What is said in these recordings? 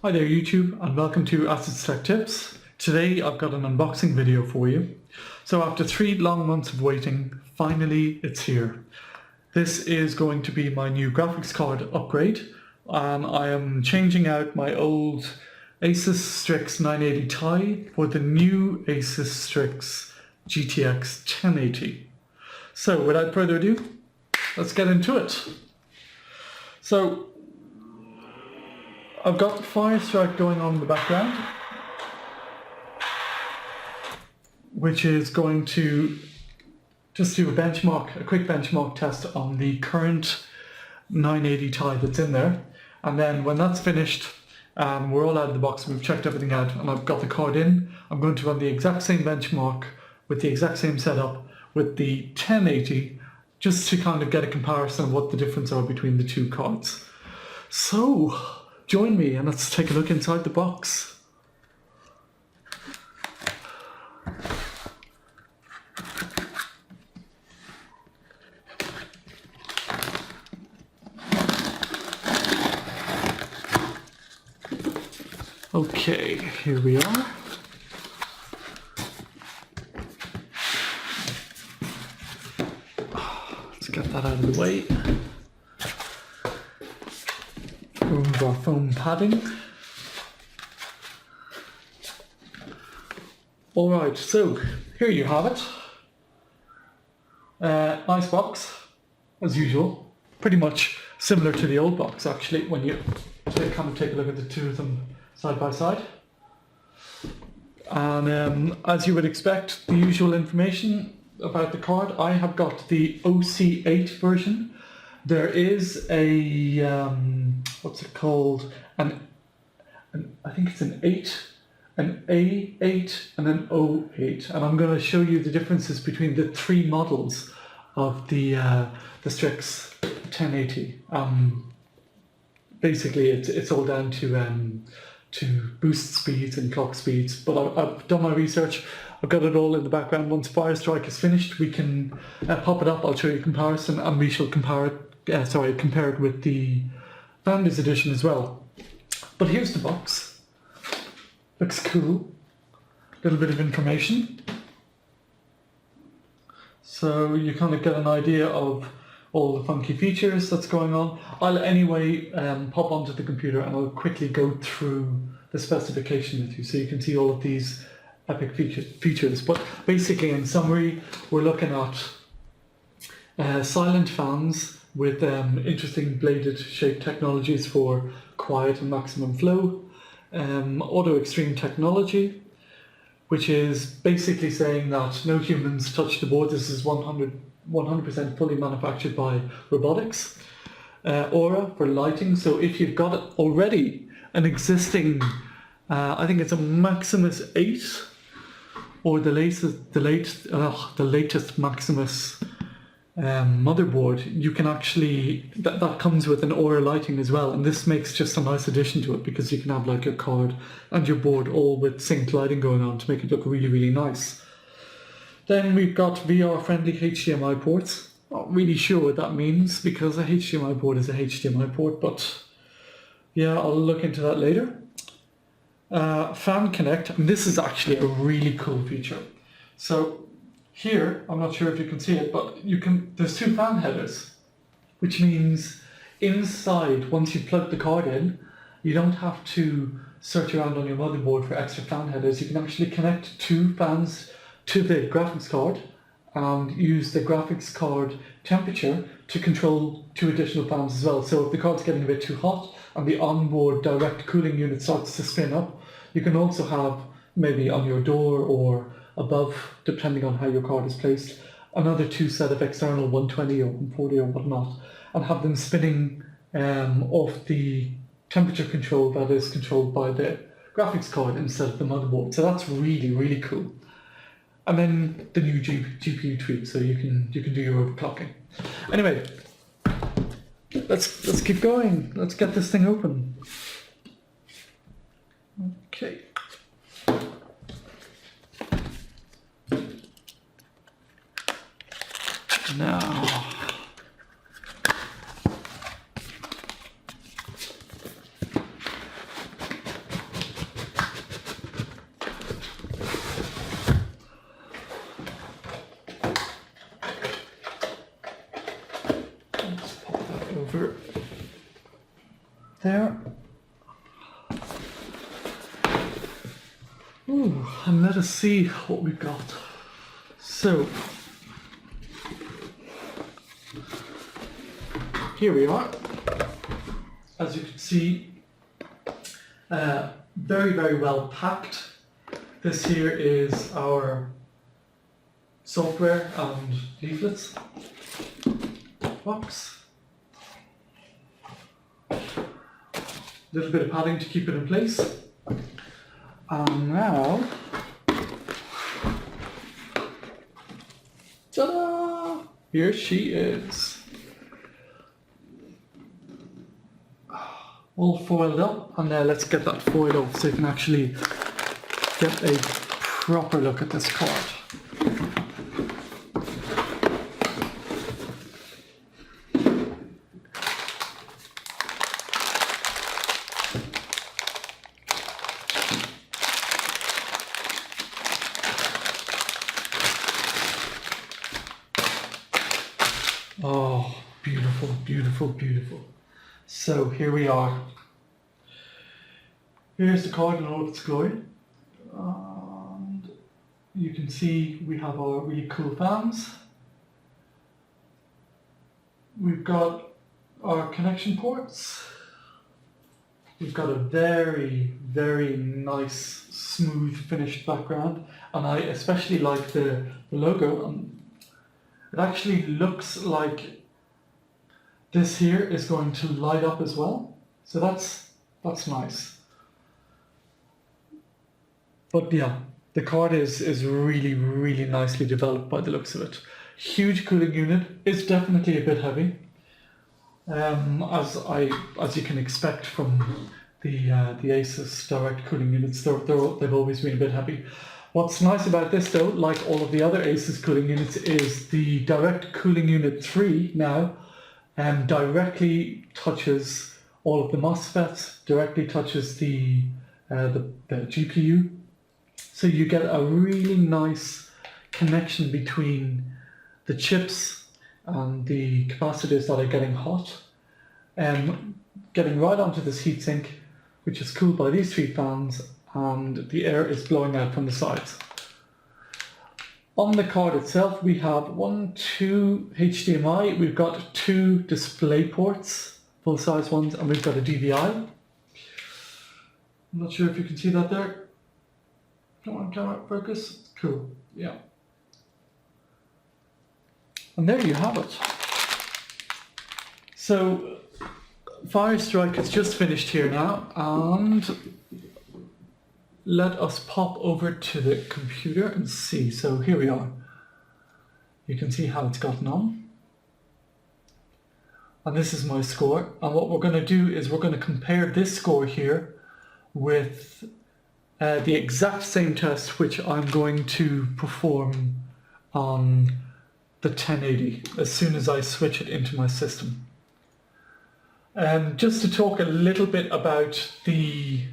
Hi there YouTube and welcome to Asus Tech Tips. Today I've got an unboxing video for you. So after 3 long months of waiting, finally it's here. This is going to be my new graphics card upgrade. I am changing out my old Asus Strix 980 Ti for the new Asus Strix GTX1080. So without further ado, let's get into it. So I've got Firestrike going on in the background, which is going to just do a quick benchmark test on the current 980 Ti that's in there. And then when that's finished, we're all out of the box, we've checked everything out, and I've got the card in, I'm going to run the exact same benchmark with the exact same setup with the 1080, just to kind of get a comparison of what the difference are between the two cards. So join me and let's take a look inside the box. Okay, here we are. Let's get that out of the way. Remove our foam padding. Alright, so here you have it. Nice box, as usual. Pretty much similar to the old box actually, when you kind of take a look at the two of them side by side. And as you would expect, the usual information about the card. I have got the OC8 version. There is a what's it called? I think it's an 8, an A8, and an O8. And I'm going to show you the differences between the 3 models of the Strix 1080. Basically, it's all down to boost speeds and clock speeds. But I've done my research. I've got it all in the background. Once Firestrike is finished, we can pop it up. I'll show you a comparison, and we shall compare it with the Founders Edition as well. But here's the box. Looks cool. A little bit of information. So you kind of get an idea of all the funky features that's going on. I'll anyway pop onto the computer and I'll quickly go through the specification with you so you can see all of these epic features. But basically, in summary, we're looking at silent fans with interesting bladed shape technologies for quiet and maximum flow, auto extreme technology, which is basically saying that no humans touch the board. This is 100% fully manufactured by robotics. Aura for lighting, so if you've got already an existing, I think it's a Maximus 8 or the latest Maximus motherboard, you can actually, that comes with an Aura lighting as well, and this makes just a nice addition to it because you can have like your card and your board all with synced lighting going on to make it look really, really nice. Then we've got VR friendly HDMI ports. Not really sure what that means because a HDMI port is a HDMI port, but yeah, I'll look into that later. Fan Connect, and this is actually a really cool feature. So here, I'm not sure if you can see it, but there's 2 fan headers, which means inside, once you plug the card in, you don't have to search around on your motherboard for extra fan headers. You can actually connect 2 fans to the graphics card and use the graphics card temperature to control 2 additional fans as well. So if the card's getting a bit too hot and the onboard direct cooling unit starts to spin up, you can also have, maybe on your door or above, depending on how your card is placed, another 2 set of external 120 or 140 or whatnot, and have them spinning off the temperature control that is controlled by the graphics card instead of the motherboard. So that's really, really cool. And then the new GPU tweak, so you can do your overclocking. Anyway, let's keep going. Let's get this thing open. Okay. Now, there. Ooh, and let us see what we've got. So, here we are. As you can see, very, very well packed. This here is our software and leaflets box. A little bit of padding to keep it in place. And now, ta-da! Here she is. All foiled up, and let's get that foil off so you can actually get a proper look at this card. Oh, beautiful, beautiful, beautiful. So here we are. Here's the card in all of its glory. And you can see we have our really cool fans. We've got our connection ports. We've got a very, very nice, smooth, finished background. And I especially like the logo. It actually looks like this here is going to light up as well. So that's nice. But yeah, the card is really, really nicely developed by the looks of it. Huge cooling unit. It's definitely a bit heavy. As you can expect from the Asus direct cooling units, they've always been a bit heavy. What's nice about this though, like all of the other Asus cooling units, is the direct cooling unit 3 now directly touches all of the MOSFETs, directly touches the GPU. So you get a really nice connection between the chips and the capacitors that are getting hot, getting right onto this heatsink, which is cooled by these 3 fans, and the air is blowing out from the sides. On the card itself, we have 2 HDMI, we've got 2 display ports, full-size ones, and we've got a DVI. I'm not sure if you can see that there. Come on, camera, focus. Cool, yeah. And there you have it. So, Firestrike has just finished here now, and let us pop over to the computer and see. So here we are. You can see how it's gotten on. And this is my score. And what we're going to do is we're going to compare this score here with the exact same test which I'm going to perform on the 1080 as soon as I switch it into my system. Just to talk a little bit about the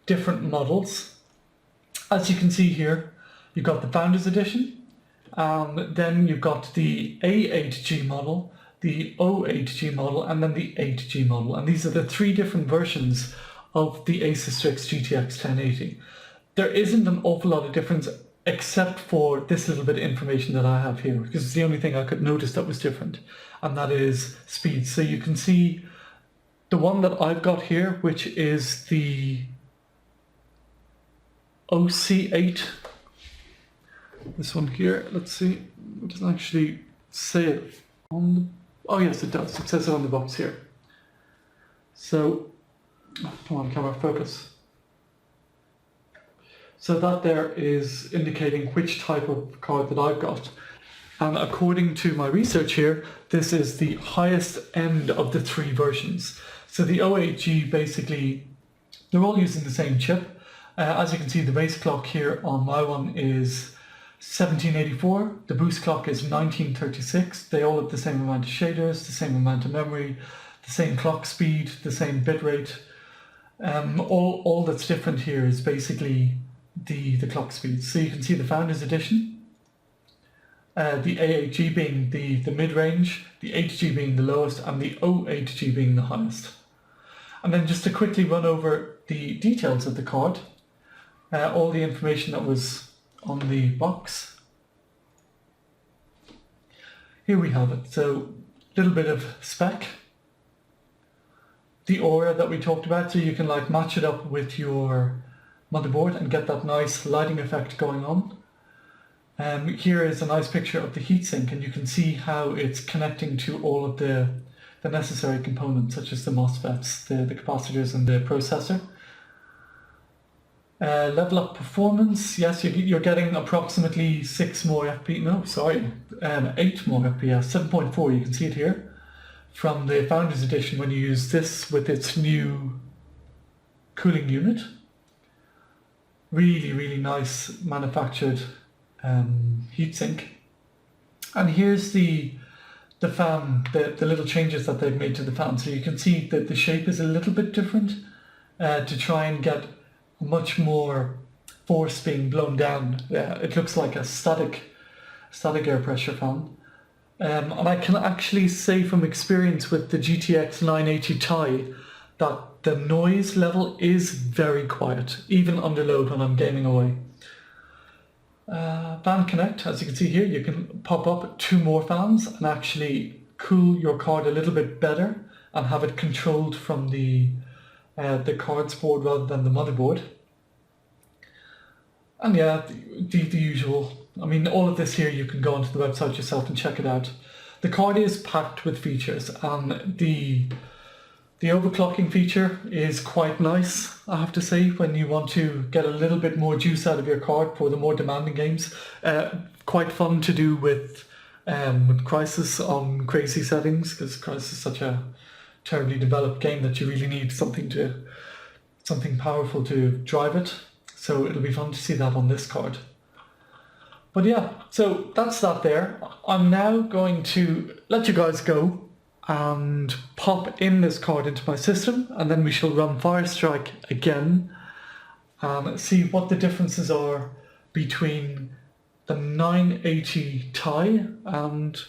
different models. As you can see here, you've got the Founders Edition, then you've got the A8G model, the O8G model, and then the 8G model. And these are the 3 different versions of the Asus Strix GTX1080. There isn't an awful lot of difference except for this little bit of information that I have here, because it's the only thing I could notice that was different, and that is speed. So you can see the one that I've got here, which is the OC8. This one here, let's see, it doesn't actually say it on the... Oh yes, it does. It says it on the box here. So, come on, camera, focus. So that there is indicating which type of card that I've got. And according to my research here, this is the highest end of the 3 versions. So the O8G, basically, they're all using the same chip. As you can see, the base clock here on my one is 1784. The boost clock is 1936. They all have the same amount of shaders, the same amount of memory, the same clock speed, the same bit rate. All that's different here is basically the clock speed. So you can see the Founders Edition, the A8G being the mid-range, the 8G being the lowest, and the O8G being the highest. And then just to quickly run over the details of the card, all the information that was on the box. Here we have it. So a little bit of spec, the aura that we talked about, so you can like match it up with your motherboard and get that nice lighting effect going on. Here is a nice picture of the heatsink, and you can see how it's connecting to all of the necessary components, such as the MOSFETs, the capacitors and the processor. Level up performance, yes, you're getting approximately 8 more FPS, 7.4, you can see it here, from the Founders Edition when you use this with its new cooling unit. Really, really nice manufactured heatsink. And here's the fan, the little changes that they've made to the fan. So you can see that the shape is a little bit different to try and get much more force being blown down. It looks like a static air pressure fan. And I can actually say from experience with the GTX1080 Ti that the noise level is very quiet, even under load when I'm gaming away. Fan Connect, as you can see here, you can pop up 2 more fans and actually cool your card a little bit better and have it controlled from the cards board rather than the motherboard. And yeah, the usual. I mean, all of this here you can go onto the website yourself and check it out. The card is packed with features, and the overclocking feature is quite nice, I have to say, when you want to get a little bit more juice out of your card for the more demanding games. Quite fun to do with Crysis on crazy settings, because Crysis is such a terribly developed game that you really need something powerful to drive it. So it'll be fun to see that on this card. But yeah, so that's that there. I'm now going to let you guys go and pop in this card into my system, and then we shall run Firestrike again and see what the differences are between the 980 Ti and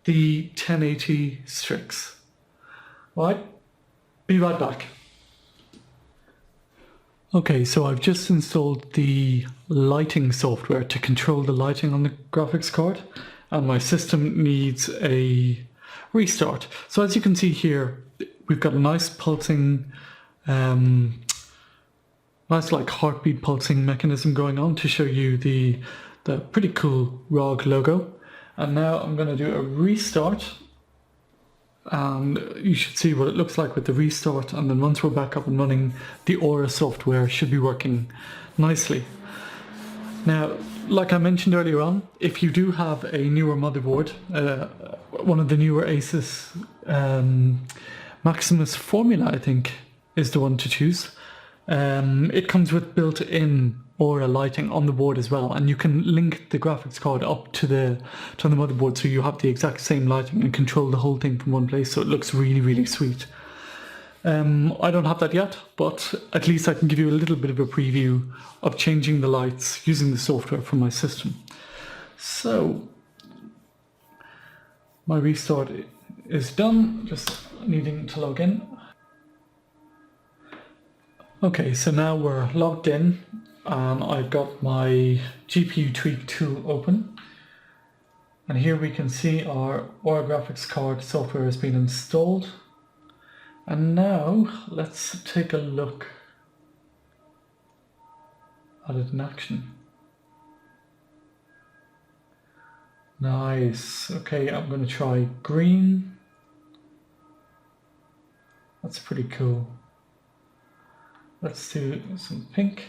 the 1080 Strix. Right, be right back. Okay, so I've just installed the lighting software to control the lighting on the graphics card, and my system needs a restart. So as you can see here, we've got a nice pulsing, nice like heartbeat pulsing mechanism going on to show you the pretty cool ROG logo. And now I'm going to do a restart, and you should see what it looks like with the restart, and then once we're back up and running, the Aura software should be working nicely. Now, like I mentioned earlier on, if you do have a newer motherboard, one of the newer Asus Maximus Formula, I think, is the one to choose. It comes with built-in Aura lighting on the board as well, and you can link the graphics card up to the motherboard, so you have the exact same lighting and control the whole thing from one place, so it looks really, really sweet. I don't have that yet, but at least I can give you a little bit of a preview of changing the lights using the software from my system. So my restart is done, just needing to log in. Okay, so now we're logged in, and I've got my GPU tweak tool open, and here we can see our Aura graphics card software has been installed. And now let's take a look at it in action. Nice. Okay, I'm going to try green. That's pretty cool. Let's do some pink.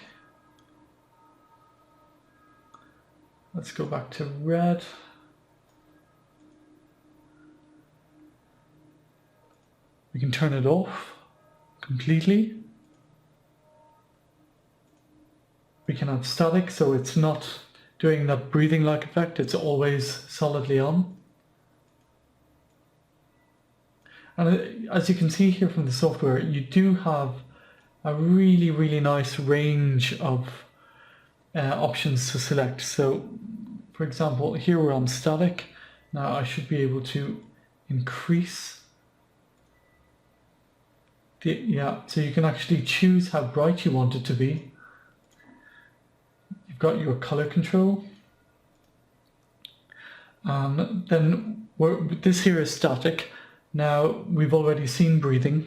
Let's go back to red. We can turn it off completely. We can have static, so it's not doing that breathing like effect, it's always solidly on. And as you can see here from the software, you do have a really, really nice range of options to select. So for example, here we're on static. Now I should be able to increase Yeah, so you can actually choose how bright you want it to be. You've got your color control. And then this here is static. Now we've already seen breathing.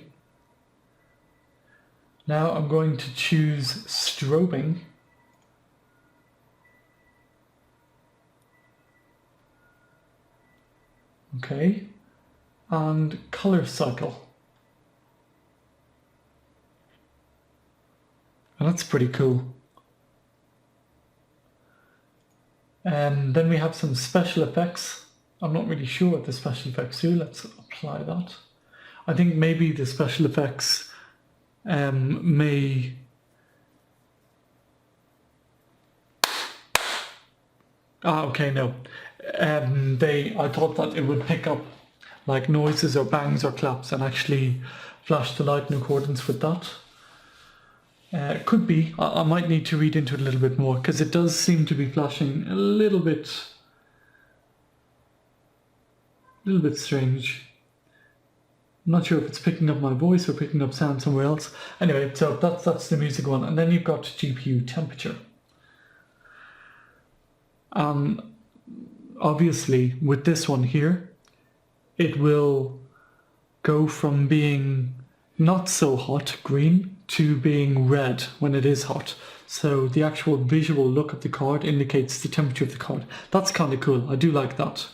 Now I'm going to choose strobing. Okay, and color cycle. And that's pretty cool. And then we have some special effects. I'm not really sure what the special effects do. Let's apply that. I think maybe the special effects may... okay, no. I thought that it would pick up like noises or bangs or claps and actually flash the light in accordance with that. Could be. I might need to read into it a little bit more because it does seem to be flashing a little bit strange. I'm not sure if it's picking up my voice or picking up sound somewhere else. Anyway, so that's the music one, and then you've got GPU temperature. Obviously, with this one here, it will go from being not so hot, green, to being red when it is hot. So the actual visual look of the card indicates the temperature of the card. That's kind of cool. I do like that.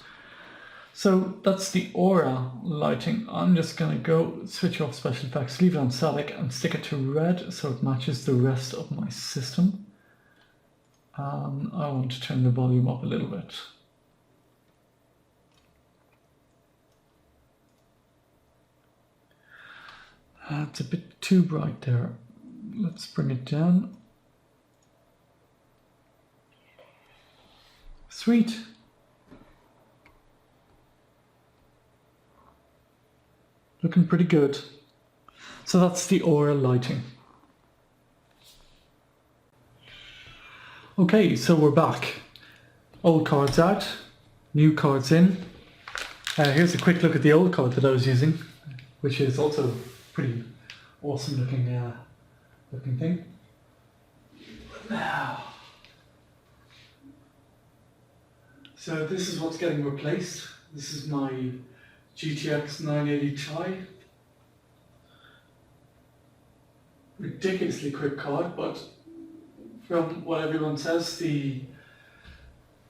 So that's the aura lighting. I'm just going to go switch off special effects, leave it on static and stick it to red so it matches the rest of my system. I want to turn the volume up a little bit. It's a bit too bright there. Let's bring it down. Sweet. Looking pretty good. So that's the aura lighting. Okay, so we're back. Old cards out, new cards in. Here's a quick look at the old card that I was using, which is also pretty awesome looking thing. Now, so this is what's getting replaced. This is my GTX1080 Ti. Ridiculously quick card, but from what everyone says, the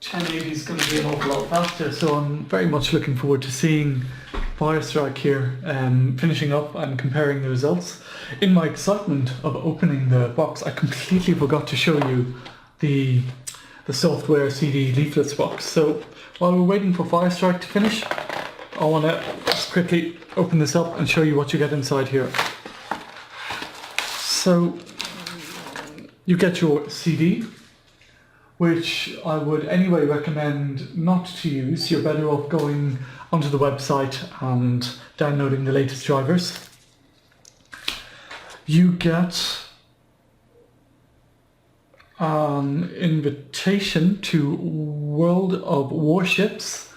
1080 is going to be an awful lot faster, so I'm very much looking forward to seeing Strike here, finishing up and comparing the results. In my excitement of opening the box, I completely forgot to show you the software CD leaflets box. So while we're waiting for Strike to finish, I want to just quickly open this up and show you what you get inside here. So you get your CD, which I would anyway recommend not to use. You're better off going onto the website and downloading the latest drivers. You get an invitation to World of Warships,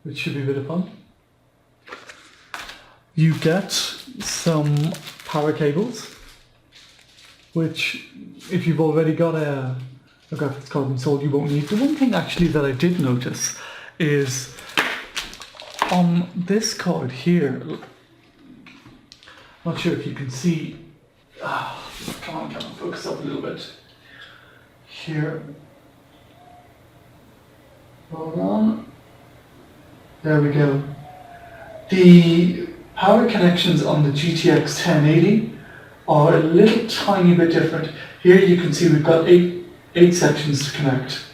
which should be a bit of fun. You get some power cables, which if you've already got a graphics card installed, you won't need. The one thing actually that I did notice is on this card here, not sure if you can see, come on, focus up a little bit. Here, hold on, there we go. The power connections on the GTX 1080 are a little tiny bit different. Here you can see we've got eight sections to connect.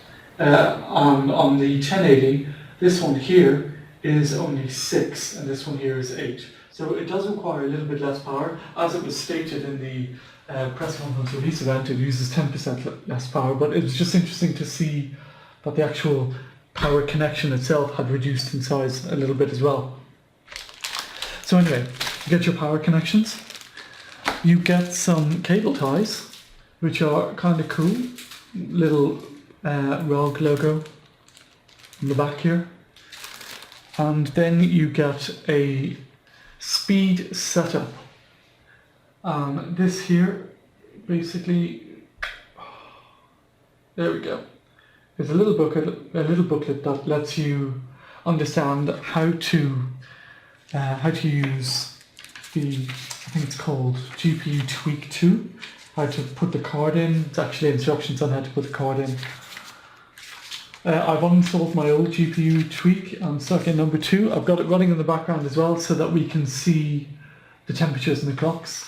On the 1080, this one here is only 6 and this one here is 8. So it does require a little bit less power. As it was stated in the press conference release event, it uses 10% less power, but it was just interesting to see that the actual power connection itself had reduced in size a little bit as well. So anyway, you get your power connections. You get some cable ties, which are kind of cool. Little ROG logo in the back here. And then you get a speed setup This here, basically, there we go. There's a little booklet that lets you understand how to use the, I think it's called GPU Tweak 2, how to put the card in. It's actually instructions on how to put the card in. I've uninstalled my old GPU Tweak on circuit number 2. I've got it running in the background as well so that we can see the temperatures and the clocks.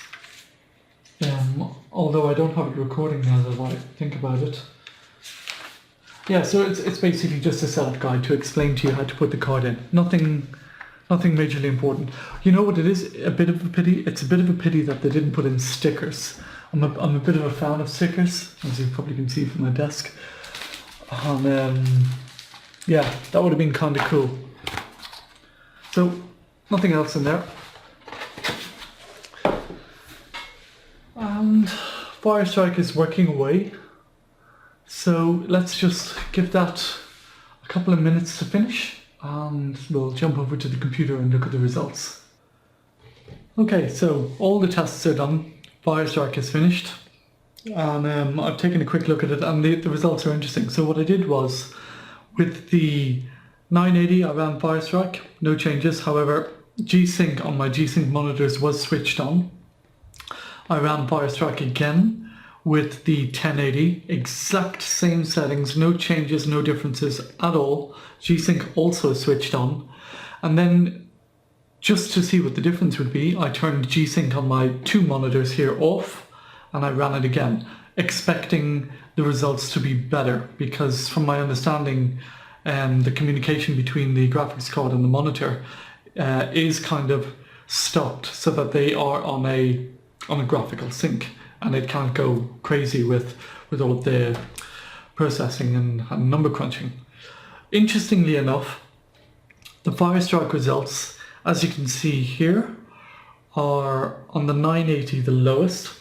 Although I don't have it recording now that I think about it. Yeah, so it's basically just a setup guide to explain to you how to put the card in. Nothing majorly important. You know what it is? A bit of a pity. It's a bit of a pity that they didn't put in stickers. I'm a bit of a fan of stickers, as you probably can see from my desk. And yeah, that would have been kind of cool. So nothing else in there. And Firestrike is working away. So let's just give that a couple of minutes to finish and we'll jump over to the computer and look at the results. Okay, so all the tests are done. Firestrike is finished. And I've taken a quick look at it and the results are interesting. So what I did was, with the 980 I ran Firestrike, no changes. However, G-Sync on my G-Sync monitors was switched on. I ran Firestrike again with the 1080, exact same settings, no changes, no differences at all. G-Sync also switched on. And then, just to see what the difference would be, I turned G-Sync on my 2 monitors here off and I ran it again, expecting the results to be better, because from my understanding, the communication between the graphics card and the monitor is kind of stopped so that they are on a graphical sync and it can't go crazy with all of the processing and number crunching. Interestingly enough, the Firestrike results, as you can see here, are on the 980 the lowest.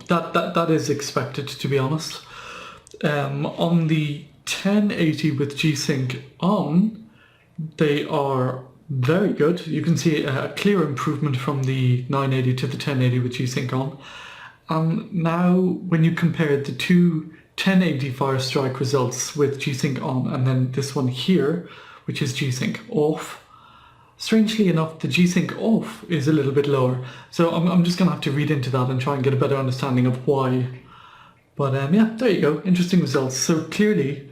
That is expected, to be honest. On the 1080 with G-Sync on, they are very good. You can see a clear improvement from the 980 to the 1080 with G-Sync on. Now when you compare the two 1080 Firestrike results with G-Sync on and then this one here, which is G-Sync off, strangely enough the G-Sync off is a little bit lower. So I'm just going to have to read into that and try and get a better understanding of why. But yeah, there you go, interesting results. So clearly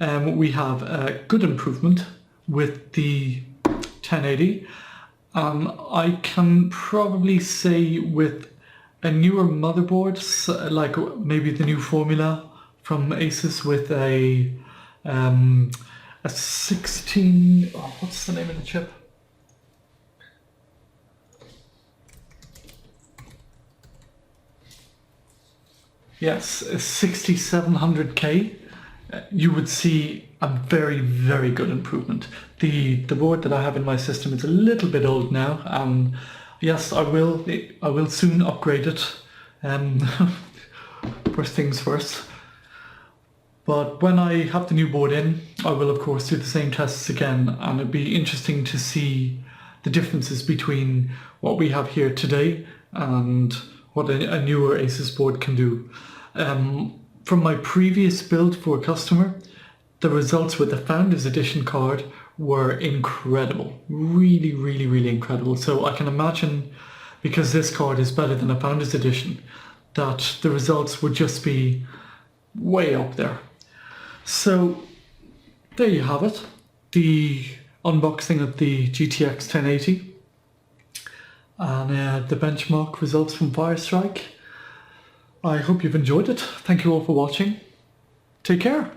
we have a good improvement with the 1080. I can probably say with a newer motherboard, like maybe the new formula from Asus with a 16, oh, what's the name of the chip? Yes, a 6700K, you would see a very, very good improvement. The board that I have in my system is a little bit old now, and yes, I will soon upgrade it. First things first. But when I have the new board in, I will of course do the same tests again, and it'd be interesting to see the differences between what we have here today and what a newer Asus board can do. From my previous build for a customer, the results with the Founders Edition card were incredible. Really, really, really incredible. So I can imagine, because this card is better than a Founders Edition, that the results would just be way up there. So there you have it. The unboxing of the GTX 1080 and the benchmark results from Firestrike. I hope you've enjoyed it. Thank you all for watching. Take care.